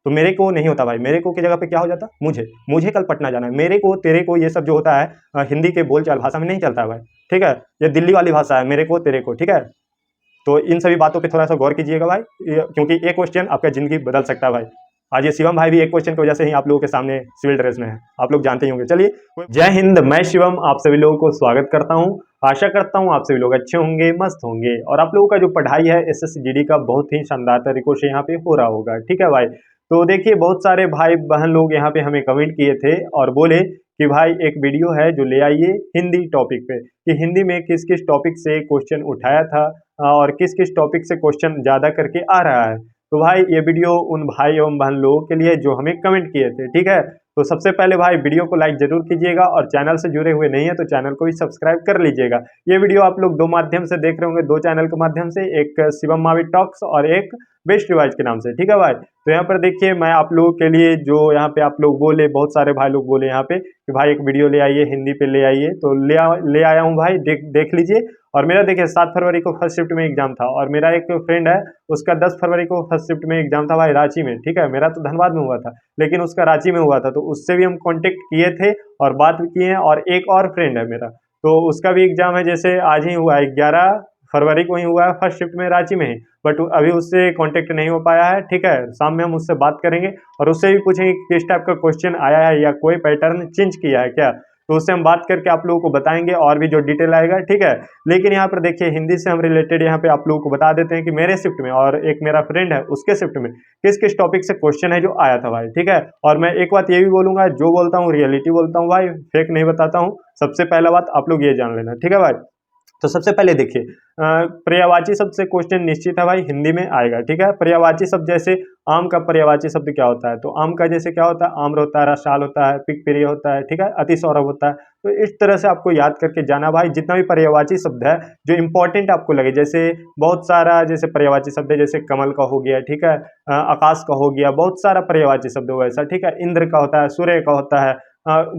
तो मेरे को नहीं होता भाई, मेरे को की जगह पे क्या हो जाता, मुझे कल पटना जाना है, मेरे को, तेरे को, ये सब जो होता है हिंदी के बोलचाल भाषा में नहीं चलता है भाई, ठीक है। ये दिल्ली वाली भाषा है, मेरे को तेरे को, ठीक है। तो इन सभी बातों पे थोड़ा सा गौर कीजिएगा भाई, क्योंकि एक क्वेश्चन आपका ज़िंदगी बदल सकता है भाई। आज ये शिवम भाई भी एक क्वेश्चन की वजह से ही आप लोगों के सामने सिविल ड्रेस में है, आप लोग जानते ही होंगे। चलिए, जय हिंद, मैं शिवम आप सभी लोगों को स्वागत करता हूं। आशा करता हूं आप सभी लोग अच्छे होंगे, मस्त होंगे, और आप लोगों का जो पढ़ाई है SSGD का बहुत ही शानदार तरीकों से यहाँ पे हो रहा होगा, ठीक है भाई। तो देखिए, बहुत सारे भाई बहन लोग यहाँ पे हमें कमेंट किए थे और बोले कि भाई एक वीडियो है जो ले आइए हिंदी टॉपिक पे, कि हिंदी में किस किस टॉपिक से क्वेश्चन उठाया था और किस किस टॉपिक से क्वेश्चन ज़्यादा करके आ रहा है। तो भाई ये वीडियो उन भाई एवं बहन लोगों के लिए जो हमें कमेंट किए थे, ठीक है। तो सबसे पहले भाई वीडियो को लाइक जरूर कीजिएगा, और चैनल से जुड़े हुए नहीं है तो चैनल को भी सब्सक्राइब कर लीजिएगा। ये वीडियो आप लोग दो माध्यम से देख रहे होंगे, दो चैनल के माध्यम से, एक शिवम मावी टॉक्स और एक बेस्ट रिवाइज के नाम से, ठीक है भाई। तो यहाँ पर देखिए, मैं आप लोगों के लिए जो यहाँ पे आप लोग बोले, बहुत सारे भाई लोग बोले यहाँ पे कि भाई एक वीडियो ले आइए, हिंदी पे ले आइए, तो ले आया हूँ भाई, देख लीजिए। और मेरा देखिए 7 फरवरी को फर्स्ट शिफ्ट में एग्जाम था, और मेरा एक फ्रेंड है उसका 10 फरवरी को फर्स्ट शिफ्ट में एग्जाम था भाई, रांची में, ठीक है। मेरा तो धनबाद में हुआ था, लेकिन उसका रांची में हुआ था, तो उससे भी हम कांटेक्ट किए थे और बात भी किए हैं। और एक और फ्रेंड है मेरा, तो उसका भी एग्जाम है, जैसे आज ही हुआ है, 11 फरवरी को ही हुआ है फर्स्ट शिफ्ट में रांची में ही, बट अभी उससे कांटेक्ट नहीं हो पाया है, ठीक है। शाम में हम उससे बात करेंगे और उससे भी पूछेंगे कि किस टाइप का क्वेश्चन आया है या कोई पैटर्न चेंज किया है क्या, तो उससे हम बात करके आप लोगों को बताएंगे और भी जो डिटेल आएगा, ठीक है। लेकिन यहाँ पर देखिए, हिंदी से हम रिलेटेड यहाँ पे आप लोगों को बता देते हैं कि मेरे शिफ्ट में और एक मेरा फ्रेंड है उसके शिफ्ट में किस किस टॉपिक से क्वेश्चन है जो आया था भाई, ठीक है। और मैं एक बात ये भी बोलूंगा, जो बोलता हूँ रियलिटी बोलता हूँ भाई, फेक नहीं बताता हूँ। सबसे पहला बात आप लोग ये जान लेना, ठीक है भाई। तो सबसे पहले देखिए, पर्यायवाची शब्द से क्वेश्चन निश्चित है भाई, हिंदी में आएगा, ठीक है। पर्यायवाची शब्द जैसे आम का पर्यायवाची शब्द क्या होता है, तो आम का जैसे क्या होता है, आम्र होता है, रसाल होता है, पिकप्रिय होता है, ठीक है, अतिसौरभ होता है। तो इस तरह से आपको याद करके जाना भाई, जितना भी पर्यायवाची शब्द है जो इंपॉर्टेंट आपको लगे, जैसे बहुत सारा जैसे पर्यायवाची शब्द है, जैसे कमल का हो गया, ठीक है, आकाश का हो गया, बहुत सारा पर्यायवाची शब्द हो ऐसा, ठीक है, इंद्र का होता है, सूर्य का होता है,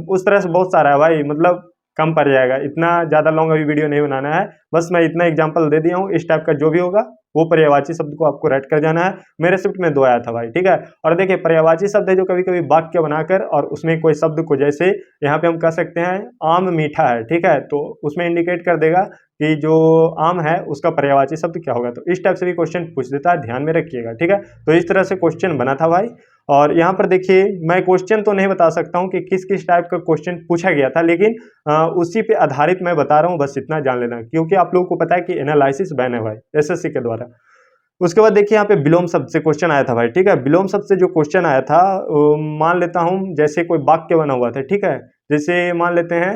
उस तरह से बहुत सारा है भाई, मतलब कम पड़ जाएगा, इतना ज़्यादा लॉन्ग अभी वीडियो नहीं बनाना है, बस मैं इतना एग्जांपल दे दिया हूँ। इस टाइप का जो भी होगा वो पर्यायवाची शब्द को आपको रट कर जाना है। मेरे शिफ्ट में 2 आया था भाई, ठीक है। और देखिए, पर्यायवाची शब्द है जो कभी कभी वाक्य बनाकर और उसमें कोई शब्द को, जैसे यहाँ पे हम कह सकते हैं आम मीठा है, ठीक है, तो उसमें इंडिकेट कर देगा कि जो आम है उसका पर्यायवाची शब्द क्या होगा। तो इस टाइप से भी क्वेश्चन पूछ देता है, ध्यान में रखिएगा, ठीक है। तो इस तरह से क्वेश्चन बना था भाई। और यहाँ पर देखिए, मैं क्वेश्चन तो नहीं बता सकता हूँ कि किस किस टाइप का क्वेश्चन पूछा गया था, लेकिन उसी पे आधारित मैं बता रहा हूँ, बस इतना जान लेना, क्योंकि आप लोगों को पता है कि एनालिसिस बैन है भाई SSC के द्वारा। उसके बाद देखिए, यहाँ पे विलोम शब्द से क्वेश्चन आया था भाई, ठीक है। विलोम शब्द से जो क्वेश्चन आया था, मान लेता हूँ जैसे कोई वाक्य बना हुआ था, ठीक है, जैसे मान लेते हैं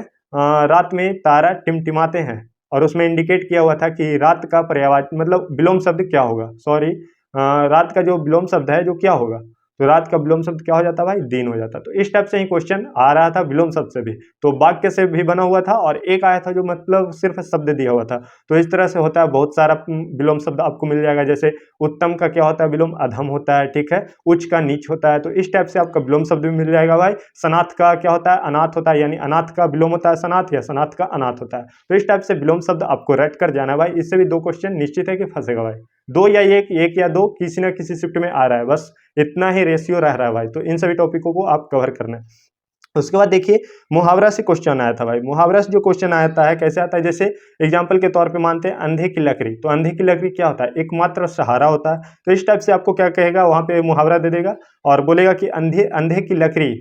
रात में तारा टिमटिमाते हैं, और उसमें इंडिकेट किया हुआ था कि रात का पर्यायवाची मतलब विलोम शब्द क्या होगा, सॉरी, रात का जो विलोम शब्द है जो क्या होगा, तो रात का विलोम शब्द क्या हो जाता भाई, दिन हो जाता। तो इस टाइप से ही क्वेश्चन आ रहा था विलोम शब्द से भी, तो वाक्य से भी बना हुआ था, और एक आया था जो मतलब सिर्फ शब्द दिया हुआ था। तो इस तरह से होता है, बहुत सारा विलोम शब्द आपको मिल जाएगा, जैसे उत्तम का क्या होता है विलोम, अधम होता है, ठीक है, उच्च का नीच होता है। तो इस टाइप से आपका विलोम शब्द भी मिल जाएगा भाई। सनाथ का क्या होता है, अनाथ होता है, यानी अनाथ का विलोम होता है सनाथ, या सनाथ का अनाथ होता है। तो इस टाइप से विलोम शब्द आपको रट कर जाना भाई, इससे भी 2 क्वेश्चन निश्चित है कि फंसेगा भाई, 2 या 1 या 2 किसी ना किसी शिफ्ट में आ रहा है, बस इतना ही रेशियो रह रहा है भाई। तो इन सभी टॉपिकों को आप कवर करना है। उसके बाद देखिए, मुहावरा से क्वेश्चन आया था भाई। मुहावरा से जो क्वेश्चन आता है कैसे आता है, जैसे एग्जांपल के तौर पे मानते हैं अंधे की लकड़ी, तो अंधे की लकड़ी क्या होता है, एकमात्र सहारा होता है। तो इस टाइप से आपको क्या कहेगा, वहां पे मुहावरा दे देगा और बोलेगा कि अंधे की लकड़ी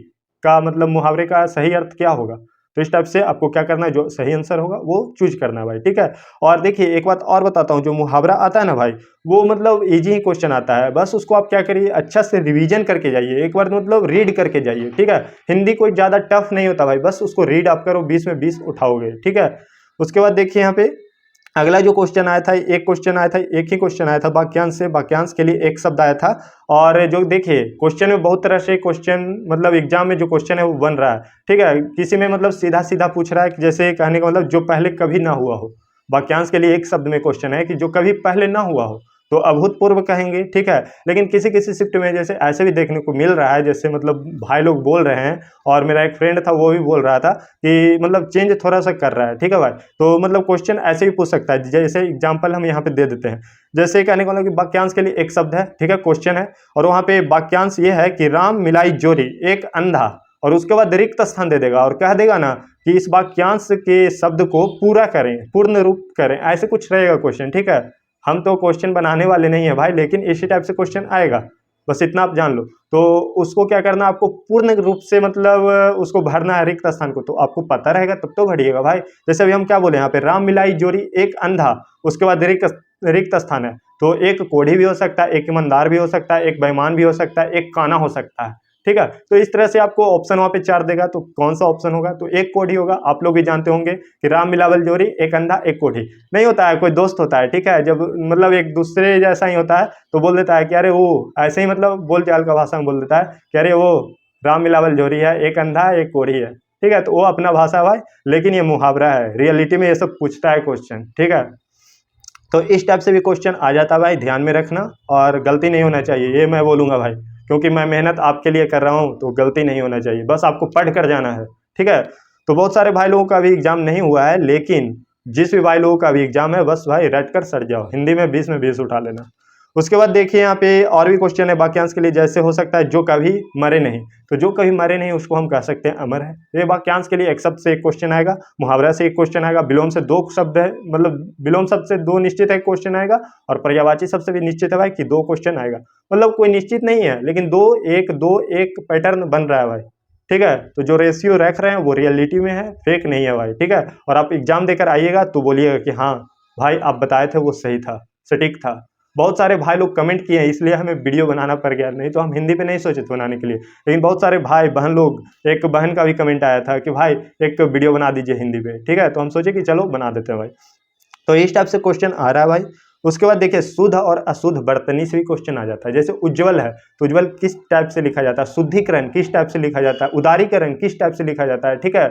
का मतलब मुहावरे का सही अर्थ क्या होगा। तो इस टाइप से आपको क्या करना है, जो सही आंसर होगा वो चूज करना है भाई, ठीक है। और देखिए, एक बात और बताता हूँ, जो मुहावरा आता है ना भाई, वो मतलब इजी ही क्वेश्चन आता है, बस उसको आप क्या करिए, अच्छा से रिवीजन करके जाइए, एक बार मतलब रीड करके जाइए, ठीक है। हिंदी कोई ज़्यादा टफ नहीं होता भाई, बस उसको रीड आप करो, 20 में 20 उठाओगे, ठीक है। उसके बाद देखिए, यहाँ पे अगला जो क्वेश्चन आया था, एक क्वेश्चन आया था, एक ही क्वेश्चन आया था वाक्यांश से। वाक्यांश के लिए एक शब्द आया था, और जो देखिए क्वेश्चन में बहुत तरह से क्वेश्चन मतलब एग्जाम में जो क्वेश्चन है वो बन रहा है, ठीक है। किसी में मतलब सीधा सीधा पूछ रहा है कि जैसे कहने का मतलब जो पहले कभी ना हुआ हो। वाक्यांश के लिए एक शब्द में क्वेश्चन है कि जो कभी पहले ना हुआ हो, तो अभूतपूर्व कहेंगे, ठीक है। लेकिन किसी किसी शिफ्ट में जैसे ऐसे भी देखने को मिल रहा है, जैसे मतलब भाई लोग बोल रहे हैं और मेरा एक फ्रेंड था वो भी बोल रहा था कि मतलब चेंज थोड़ा सा कर रहा है, ठीक है भाई। तो मतलब क्वेश्चन ऐसे भी पूछ सकता है, जैसे एग्जाम्पल हम यहाँ पे दे देते हैं। जैसे कहने को कि वाक्यांश के लिए एक शब्द है, ठीक है, क्वेश्चन है, और वहाँ पे वाक्यांश ये है कि राम मिलाई जोरी एक अंधा, और उसके बाद रिक्त स्थान दे देगा और कह देगा ना कि इस वाक्यांश के शब्द को पूरा करें, पूर्ण रूप करें, ऐसे कुछ रहेगा क्वेश्चन, ठीक है। हम तो क्वेश्चन बनाने वाले नहीं है भाई, लेकिन इसी टाइप से क्वेश्चन आएगा, बस इतना आप जान लो। तो उसको क्या करना, आपको पूर्ण रूप से मतलब उसको भरना है रिक्त स्थान को, तो आपको पता रहेगा तब तो भरिएगा भाई। जैसे अभी हम क्या बोले यहाँ पे, राम मिलाई जोरी एक अंधा, उसके बाद रिक्त स्थान है, तो एक कोढ़ी भी हो सकता है, एक ईमानदार भी हो सकता है, एक बेईमान भी हो सकता है, एक काना हो सकता है, ठीक है। तो इस तरह से आपको ऑप्शन वहाँ पे 4 देगा, तो कौन सा ऑप्शन होगा, तो एक कोढ़ी होगा। आप लोग भी जानते होंगे कि राम मिलावल जोरी एक अंधा एक कोढ़ी। नहीं होता है, कोई दोस्त होता है, ठीक है, जब मतलब एक दूसरे जैसा ही होता है तो बोल देता है कि अरे वो, ऐसे ही मतलब बोल चाल का भाषा में बोल देता है कि अरे वो राम मिलावल जोरी है, एक अंधा एक कोढ़ी है, ठीक है। तो वो अपना भाषा भाई, लेकिन ये मुहावरा है, रियलिटी में ये सब पूछता है क्वेश्चन, ठीक है। तो इस टाइप से भी क्वेश्चन आ जाता है भाई, ध्यान में रखना, और गलती नहीं होना चाहिए, ये मैं बोलूँगा भाई, क्योंकि मैं मेहनत आपके लिए कर रहा हूँ, तो गलती नहीं होना चाहिए, बस आपको पढ़ कर जाना है, ठीक है। तो बहुत सारे भाई लोगों का भी एग्जाम नहीं हुआ है, लेकिन जिस भी भाई लोगों का भी एग्जाम है, बस भाई रट कर सट जाओ, हिंदी में 20 में 20 उठा लेना। उसके बाद देखिए यहाँ पे और भी क्वेश्चन है वाक्यांश के लिए, जैसे हो सकता है जो कभी मरे नहीं, तो जो कभी मरे नहीं उसको हम कह सकते हैं अमर है। ये वाक्यांश के लिए एक शब्द से एक क्वेश्चन आएगा, मुहावरा से एक क्वेश्चन आएगा, विलोम से 2 शब्द है, मतलब विलोम शब्द से 2 निश्चित है क्वेश्चन आएगा, और पर्यायवाची शब्द से भी निश्चित है भाई कि 2 क्वेश्चन आएगा। मतलब कोई निश्चित नहीं है, लेकिन 2 1 पैटर्न बन रहा है भाई, ठीक है। तो जो रेशियो रख रहे हैं वो रियलिटी में है, फेक नहीं है भाई, ठीक है। और आप एग्जाम देकर आइएगा तो बोलिएगा कि हाँ भाई आप बताए थे वो सही था, सटीक था। बहुत सारे भाई लोग कमेंट किए हैं, इसलिए हमें वीडियो बनाना पड़ गया, नहीं तो हम हिंदी पे नहीं सोचे थे बनाने के लिए। लेकिन बहुत सारे भाई बहन लोग, एक बहन का भी कमेंट आया था कि भाई एक वीडियो बना दीजिए हिंदी पे, ठीक है। तो हम सोचे कि चलो बना देते हैं भाई। तो इस टाइप से क्वेश्चन आ रहा है भाई। उसके बाद देखिए शुद्ध और अशुद्ध बर्तनी से भी क्वेश्चन आ जाता है। जैसे उज्ज्वल है तो उज्ज्वल किस टाइप से लिखा जाता है, शुद्धिकरण किस टाइप से लिखा जाता है, उदारीकरण किस टाइप से लिखा जाता है, ठीक है।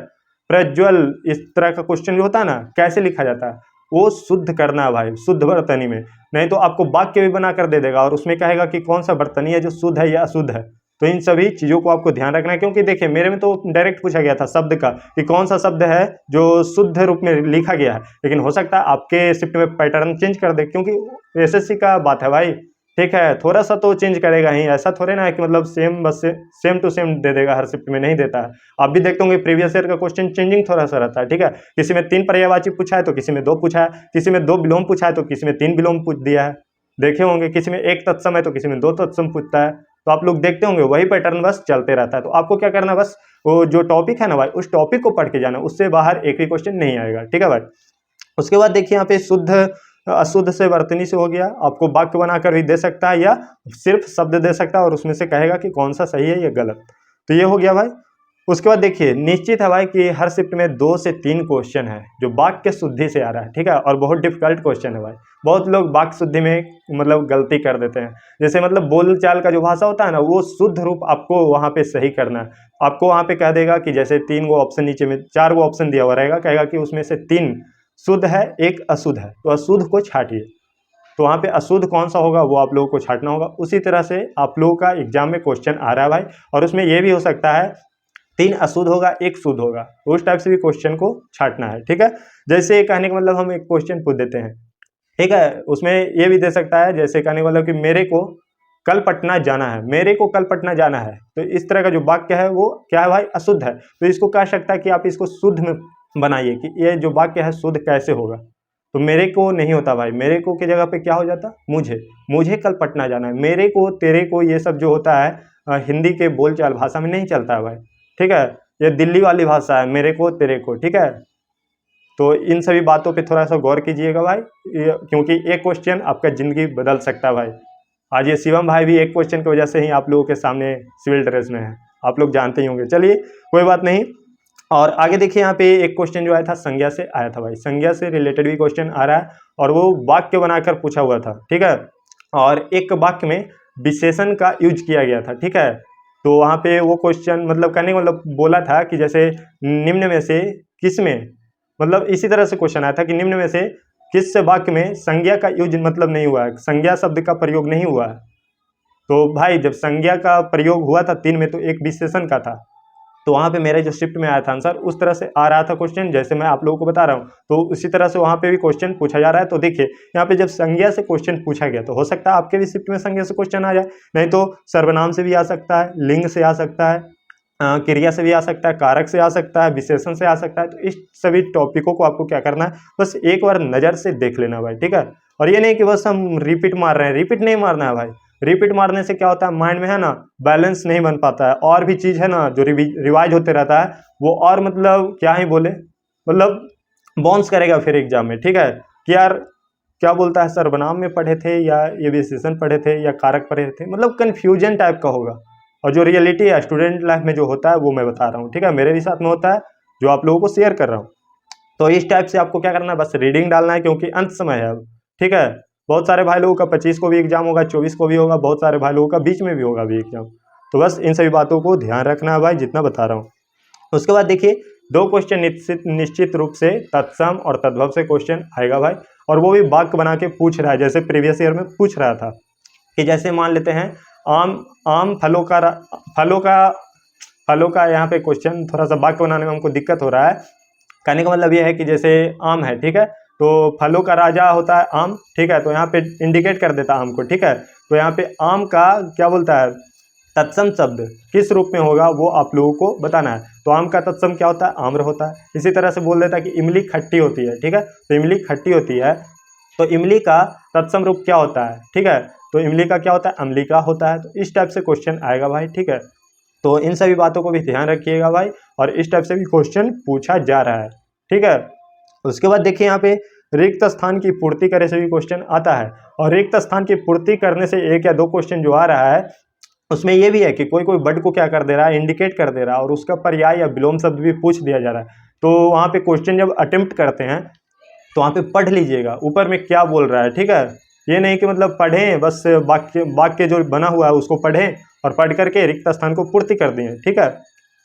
प्रज्वल, इस तरह का क्वेश्चन जो होता है ना, कैसे लिखा जाता है, वो शुद्ध करना है भाई, शुद्ध बर्तनी में। नहीं तो आपको वाक्य भी बना कर दे देगा और उसमें कहेगा कि कौन सा बर्तनी है जो शुद्ध है या अशुद्ध है। तो इन सभी चीज़ों को आपको ध्यान रखना है, क्योंकि देखिए मेरे में तो डायरेक्ट पूछा गया था शब्द का कि कौन सा शब्द है जो शुद्ध रूप में लिखा गया है, लेकिन हो सकता है आपके शिफ्ट में पैटर्न चेंज कर दे, क्योंकि एसएससी का बात है भाई, ठीक है। थोड़ा सा तो चेंज करेगा ही, ऐसा थोड़े ना है कि मतलब सेम बस सेम टू सेम दे देगा, हर शिफ्ट में नहीं देता है। आप भी देखते होंगे प्रीवियस ईयर का क्वेश्चन चेंजिंग थोड़ा सा रहता है, ठीक है। किसी में 3 पर्यायवाची पूछा है तो किसी में 2 पूछा है, किसी में 2 विलोम पूछा है तो किसी में 3 विलोम पूछ दिया है, देखे होंगे। किसी में 1 तत्सम है तो किसी में 2 तत्सम पूछता है, तो आप लोग देखते होंगे वही पैटर्न बस चलते रहता है। तो आपको क्या करना, बस वो जो टॉपिक है ना भाई, उस टॉपिक को पढ़ के जाना, उससे बाहर एक भी क्वेश्चन नहीं आएगा, ठीक है भाई। उसके बाद देखिए यहाँ पे शुद्ध अशुद्ध से वर्तनी से हो गया, आपको वाक्य बनाकर भी दे सकता है या सिर्फ शब्द दे सकता है और उसमें से कहेगा कि कौन सा सही है या गलत। तो ये हो गया भाई। उसके बाद देखिए निश्चित है भाई कि हर शिफ्ट में 2 से 3 क्वेश्चन है जो वाक्य शुद्धि से आ रहा है, ठीक है, और बहुत डिफिकल्ट क्वेश्चन है भाई। बहुत लोग वाक्य शुद्धि में मतलब गलती कर देते हैं, जैसे मतलब बोल चाल का जो भाषा होता है ना, वो शुद्ध रूप आपको वहाँ पे सही करना है। आपको वहाँ पे कह देगा कि जैसे 3 गो ऑप्शन, नीचे में 4 गो ऑप्शन दिया हुआ रहेगा, कहेगा कि उसमें से 3 शुद्ध है, 1 अशुद्ध है, तो अशुद्ध को छाटिए। तो वहाँ पे अशुद्ध कौन सा होगा वो आप लोगों को छाटना होगा। उसी तरह से आप लोगों का एग्जाम में क्वेश्चन आ रहा है भाई, और उसमें ये भी हो सकता है 3 अशुद्ध होगा 1 शुद्ध होगा, तो उस टाइप से भी क्वेश्चन को छाटना है, ठीक है। जैसे कहने का मतलब हम एक क्वेश्चन पूछ देते हैं, ठीक है, उसमें ये भी दे सकता है, जैसे कहने का मतलब कि मेरे को कल पटना जाना है, मेरे को कल पटना जाना है, तो इस तरह का जो वाक्य है वो क्या है भाई, अशुद्ध है। तो इसको कह सकता है कि आप इसको शुद्ध में बनाइए कि ये जो वाक्य है शुद्ध कैसे होगा। तो मेरे को नहीं होता भाई, मेरे को की जगह पे क्या हो जाता, मुझे कल पटना जाना है। मेरे को, तेरे को, ये सब जो होता है हिंदी के बोलचाल भाषा में नहीं चलता है भाई, ठीक है। ये दिल्ली वाली भाषा है, मेरे को तेरे को, ठीक है। तो इन सभी बातों पे थोड़ा सा गौर कीजिएगा भाई, क्योंकि एक क्वेश्चन आपका ज़िंदगी बदल सकता है भाई। आज ये शिवम भाई भी एक क्वेश्चन की वजह से ही आप लोगों के सामने सिविल ड्रेस में है, आप लोग जानते ही होंगे। चलिए कोई बात नहीं। और आगे देखिए यहाँ पे एक क्वेश्चन जो आया था संज्ञा से आया था भाई, संज्ञा से रिलेटेड भी क्वेश्चन आ रहा है और वो वाक्य बनाकर पूछा हुआ था, ठीक है। और एक वाक्य में विशेषण का यूज किया गया था, ठीक है। तो वहाँ पे वो क्वेश्चन मतलब कहने का मतलब बोला था कि जैसे निम्न में से किस में, मतलब इसी तरह से क्वेश्चन आया था कि निम्न में से किस वाक्य में संज्ञा का यूज मतलब नहीं हुआ है, संज्ञा शब्द का प्रयोग नहीं हुआ है। तो भाई जब संज्ञा का प्रयोग हुआ था 3 में तो एक विशेषण का था, तो वहाँ पे मेरे जो शिफ्ट में आया था आंसर उस तरह से आ रहा था क्वेश्चन, जैसे मैं आप लोगों को बता रहा हूँ, तो उसी तरह से वहाँ पे भी क्वेश्चन पूछा जा रहा है। तो देखिए यहाँ पे जब संज्ञा से क्वेश्चन पूछा गया तो हो सकता है आपके भी शिफ्ट में संज्ञा से क्वेश्चन आ जाए, नहीं तो सर्वनाम से भी आ सकता है, लिंग से आ सकता है, क्रिया से भी आ सकता है, कारक से आ सकता है, विशेषण से आ सकता है। तो इस सभी टॉपिकों को आपको क्या करना है, बस एक बार नज़र से देख लेना भाई, ठीक है। और ये नहीं कि बस हम रिपीट मार रहे हैं, रिपीट नहीं मारना है भाई। रिपीट मारने से क्या होता है, माइंड में है ना बैलेंस नहीं बन पाता है, और भी चीज़ है ना जो रिवाइज होते रहता है वो, और मतलब क्या ही बोले, मतलब बाउंस करेगा फिर एग्जाम में, ठीक है। कि यार क्या बोलता है, सर्वनाम में पढ़े थे या ये विशेषण पढ़े थे या कारक पढ़े थे, मतलब कन्फ्यूजन टाइप का होगा। और जो रियलिटी है स्टूडेंट लाइफ में जो होता है वो मैं बता रहा हूँ, ठीक है, मेरे भी साथ में होता है, जो आप लोगों को शेयर कर रहा हूँ। तो इस टाइप से आपको क्या करना है, बस रीडिंग डालना है, क्योंकि अंत समय है अब, ठीक है। बहुत सारे भाई लोगों का 25 को भी एग्जाम होगा, 24 को भी होगा, बहुत सारे भाई लोगों का बीच में भी होगा भी एग्जाम। तो बस इन सभी बातों को ध्यान रखना है भाई, जितना बता रहा हूँ। उसके बाद देखिए 2 क्वेश्चन निश्चित रूप से तत्सम और तद्भव से क्वेश्चन आएगा भाई, और वो भी वाक्य बना के पूछ रहा है, जैसे प्रीवियस ईयर में पूछ रहा था कि जैसे मान लेते हैं आम आम फलों का यहाँ पे क्वेश्चन, थोड़ा सा वाक्य बनाने में हमको दिक्कत हो रहा है। कहने का मतलब ये है कि जैसे आम है, ठीक है, तो फलों का राजा होता है आम, ठीक है, तो यहाँ पे इंडिकेट कर देता है आम को, ठीक है। तो यहाँ पे आम का क्या बोलता है, तत्सम शब्द किस रूप में होगा वो आप लोगों को बताना है। तो आम का तत्सम क्या होता है, आम्र होता है। इसी तरह से बोल देता है कि इमली खट्टी होती है, ठीक है, तो इमली खट्टी होती है, तो इमली का तत्सम रूप क्या होता है, ठीक है, तो इमली का क्या होता है, अम्लिका होता है। तो इस टाइप से क्वेश्चन आएगा भाई, ठीक है। तो इन सभी बातों को भी ध्यान रखिएगा भाई, और इस टाइप से भी क्वेश्चन पूछा जा रहा है, ठीक है। उसके बाद देखिए यहाँ पे रिक्त स्थान की पूर्ति करे से भी क्वेश्चन आता है, और रिक्त स्थान की पूर्ति करने से 1 या 2 क्वेश्चन जो आ रहा है उसमें ये भी है कि कोई कोई वर्ड को क्या कर दे रहा है, इंडिकेट कर दे रहा है, और उसका पर्याय या विलोम शब्द भी पूछ दिया जा रहा है। तो वहाँ पे क्वेश्चन जब अटेम्प्ट करते हैं तो वहाँ पे पढ़ लीजिएगा ऊपर में क्या बोल रहा है, ठीक है। ये नहीं कि मतलब पढ़ें बस, वाक्य जो बना हुआ है उसको पढ़ें और पढ़ करके रिक्त स्थान को पूर्ति कर दें, ठीक है।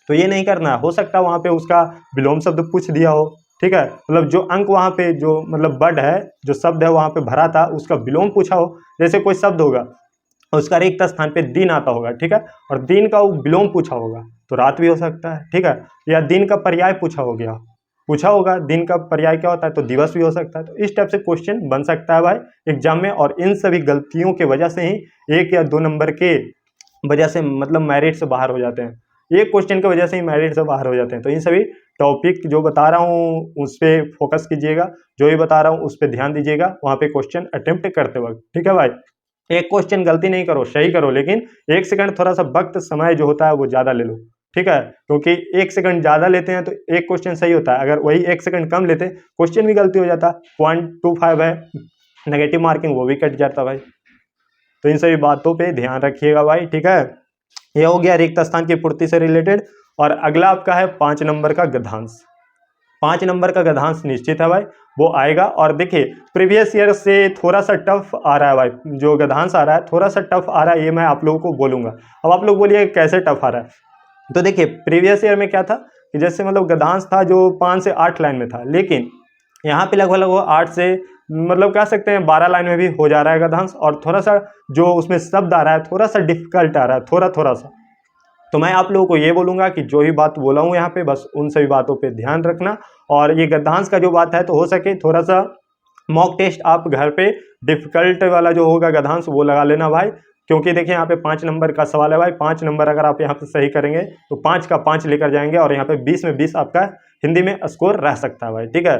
तो ये नहीं करना है, हो सकता है वहाँ पे उसका विलोम शब्द पूछ दिया हो, ठीक है, मतलब जो अंक वहाँ पे जो मतलब वर्ड है, जो शब्द है वहाँ पे भरा था उसका विलोम पूछा हो। जैसे कोई शब्द होगा उसका रिक्त स्थान पे दिन आता होगा, ठीक है, और दिन का वो विलोम पूछा होगा, तो रात भी हो सकता है, ठीक है। या दिन का पर्याय पूछा होगा, दिन का पर्याय क्या होता है, तो दिवस भी हो सकता है। तो इस टाइप से क्वेश्चन बन सकता है भाई एग्जाम में, और इन सभी गलतियों के वजह से ही 1 या 2 नंबर के वजह से मतलब मेरिट से बाहर हो जाते हैं, एक क्वेश्चन की वजह से ही मेरिट से बाहर हो जाते हैं। तो इन सभी टॉपिक जो बता रहा हूँ उस पर फोकस कीजिएगा, जो भी बता रहा हूँ उस पर ध्यान दीजिएगा वहाँ पे क्वेश्चन अटेम्प्ट करते वक्त, ठीक है भाई। एक क्वेश्चन गलती नहीं करो, सही करो, लेकिन 1 सेकंड थोड़ा सा वक्त समय जो होता है वो ज़्यादा ले लो, ठीक है, क्योंकि 1 सेकंड ज़्यादा लेते हैं तो एक क्वेश्चन सही होता है, अगर वही 1 सेकंड कम लेते क्वेश्चन भी गलती हो जाता। 0.25 है नेगेटिव मार्किंग, वो भी कट जाता भाई। तो इन सभी बातों पे ध्यान रखिएगा भाई, ठीक है। ये हो गया रिक्त स्थान की पूर्ति से रिलेटेड। और अगला आपका है 5 नंबर का गद्यांश। 5 नंबर का गद्यांश निश्चित है भाई, वो आएगा। और देखिए प्रीवियस ईयर से थोड़ा सा टफ आ रहा है भाई, जो गद्यांश आ रहा है थोड़ा सा टफ आ रहा है, ये मैं आप लोगों को बोलूँगा। अब आप लोग बोलिए कैसे टफ आ रहा है, तो देखिए प्रीवियस ईयर में क्या था कि जैसे मतलब गद्यांश था जो 5 से 8 लाइन में था, लेकिन यहाँ पे लगभग 8 से मतलब कह सकते हैं 12 लाइन में भी हो जा रहा है गद्यांश, और थोड़ा सा जो उसमें शब्द आ रहा है थोड़ा सा डिफिकल्ट आ रहा है, थोड़ा सा। तो मैं आप लोगों को ये बोलूँगा कि जो भी बात बोला हूँ यहाँ पे बस उन सभी बातों पे ध्यान रखना। और ये गद्यांश का जो बात है तो हो सके थोड़ा सा मॉक टेस्ट आप घर पे डिफिकल्ट वाला जो होगा गद्यांश वो लगा लेना भाई, क्योंकि देखिए यहाँ पे 5 नंबर का सवाल है भाई। 5 नंबर अगर आप यहाँ पे सही करेंगे तो 5 का 5 लेकर जाएंगे, और यहाँ पे 20 में 20 आपका हिंदी में स्कोर रह सकता है भाई, ठीक है।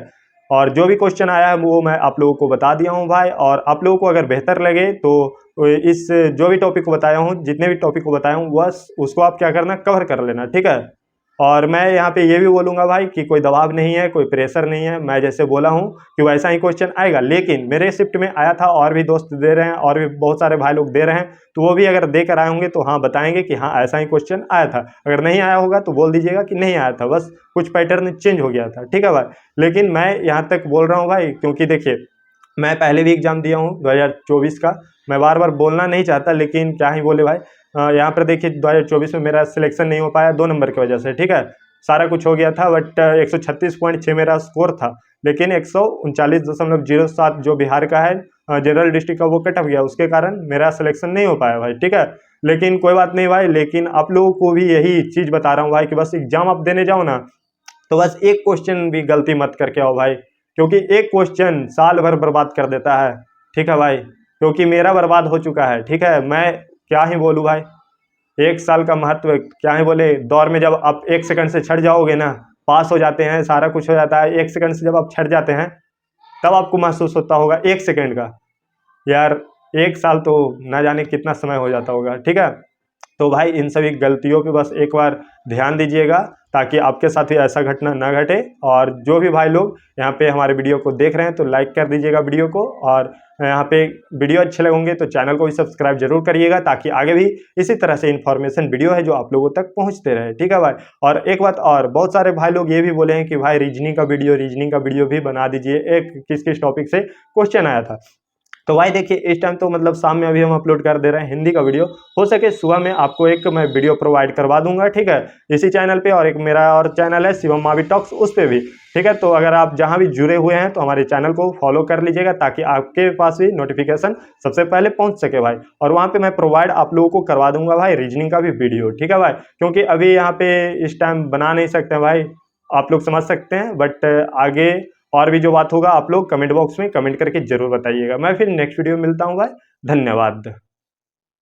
और जो भी क्वेश्चन आया है वो मैं आप लोगों को बता दिया हूँ भाई। और आप लोगों को अगर बेहतर लगे तो इस जो भी टॉपिक को बताया हूँ, जितने भी टॉपिक को बताया हूँ बस उसको आप क्या करना, कवर कर लेना, ठीक है। और मैं यहाँ पे ये भी बोलूँगा भाई कि कोई दबाव नहीं है, कोई प्रेशर नहीं है, मैं जैसे बोला हूँ कि वैसा ही क्वेश्चन आएगा। लेकिन मेरे शिफ्ट में आया था, और भी दोस्त दे रहे हैं, और भी बहुत सारे भाई लोग दे रहे हैं, तो वो भी अगर देकर आए होंगे तो हाँ बताएंगे कि हाँ ऐसा ही क्वेश्चन आया था। अगर नहीं आया होगा तो बोल दीजिएगा कि नहीं आया था, बस कुछ पैटर्न चेंज हो गया था, ठीक है भाई। लेकिन मैं यहाँ तक बोल रहा हूँ भाई क्योंकि देखिए मैं पहले भी एग्ज़ाम दिया हूँ 2024 का, मैं बार बार बोलना नहीं चाहता लेकिन क्या ही बोले भाई। यहाँ पर देखिए 2024 में मेरा सिलेक्शन नहीं हो पाया 2 नंबर की वजह से, ठीक है। सारा कुछ हो गया था, बट 136.6 मेरा स्कोर था, लेकिन 139.07 जो बिहार का है जनरल डिस्ट्रिक्ट का वो कट ऑफ गया, उसके कारण मेरा सिलेक्शन नहीं हो पाया भाई, ठीक है। लेकिन कोई बात नहीं भाई, लेकिन आप लोगों को भी यही चीज़ बता रहा हूँ भाई कि बस एग्जाम आप देने जाओ ना, तो बस एक क्वेश्चन भी गलती मत करके आओ भाई, क्योंकि एक क्वेश्चन साल भर बर्बाद कर देता है, ठीक है भाई। क्योंकि मेरा बर्बाद हो चुका है, ठीक है, मैं क्या ही बोलूँ भाई, एक साल का महत्व क्या ही बोले। दौर में जब आप 1 सेकंड से छट जाओगे ना, पास हो जाते हैं, सारा कुछ हो जाता है, 1 सेकंड से जब आप छट जाते हैं तब आपको महसूस होता होगा 1 सेकंड का, यार 1 साल तो ना जाने कितना समय हो जाता होगा, ठीक है। तो भाई इन सभी गलतियों पे बस एक बार ध्यान दीजिएगा, ताकि आपके साथ ही ऐसा घटना ना घटे। और जो भी भाई लोग यहाँ पे हमारे वीडियो को देख रहे हैं तो लाइक कर दीजिएगा वीडियो को, और यहाँ पे वीडियो अच्छे लगेंगे तो चैनल को भी सब्सक्राइब जरूर करिएगा, ताकि आगे भी इसी तरह से इन्फॉर्मेशन वीडियो है जो आप लोगों तक पहुँचते रहे, ठीक है भाई। और एक बात और, बहुत सारे भाई लोग ये भी बोले हैं कि भाई रीजनिंग का वीडियो भी बना दीजिए, एक किस किस टॉपिक से क्वेश्चन आया था। तो भाई देखिए इस टाइम तो मतलब शाम में अभी हम अपलोड कर दे रहे हैं हिंदी का वीडियो, हो सके सुबह में आपको एक मैं वीडियो प्रोवाइड करवा दूंगा, ठीक है, इसी चैनल पे। और एक मेरा और चैनल है शिवम मावी टॉक्स, उस पे भी, ठीक है। तो अगर आप जहां भी जुड़े हुए हैं तो हमारे चैनल को फॉलो कर लीजिएगा, ताकि आपके पास भी नोटिफिकेशन सबसे पहले पहुंच सके भाई। और वहां पे मैं प्रोवाइड आप लोगों को करवा दूंगा भाई रीजनिंग का भी वीडियो, ठीक है भाई। क्योंकि अभी यहाँ पे इस टाइम बना नहीं सकते भाई, आप लोग समझ सकते हैं, बट आगे और भी जो बात होगा आप लोग कमेंट बॉक्स में कमेंट करके जरूर बताइएगा। मैं फिर नेक्स्ट वीडियो में मिलता हूँ भाई, धन्यवाद।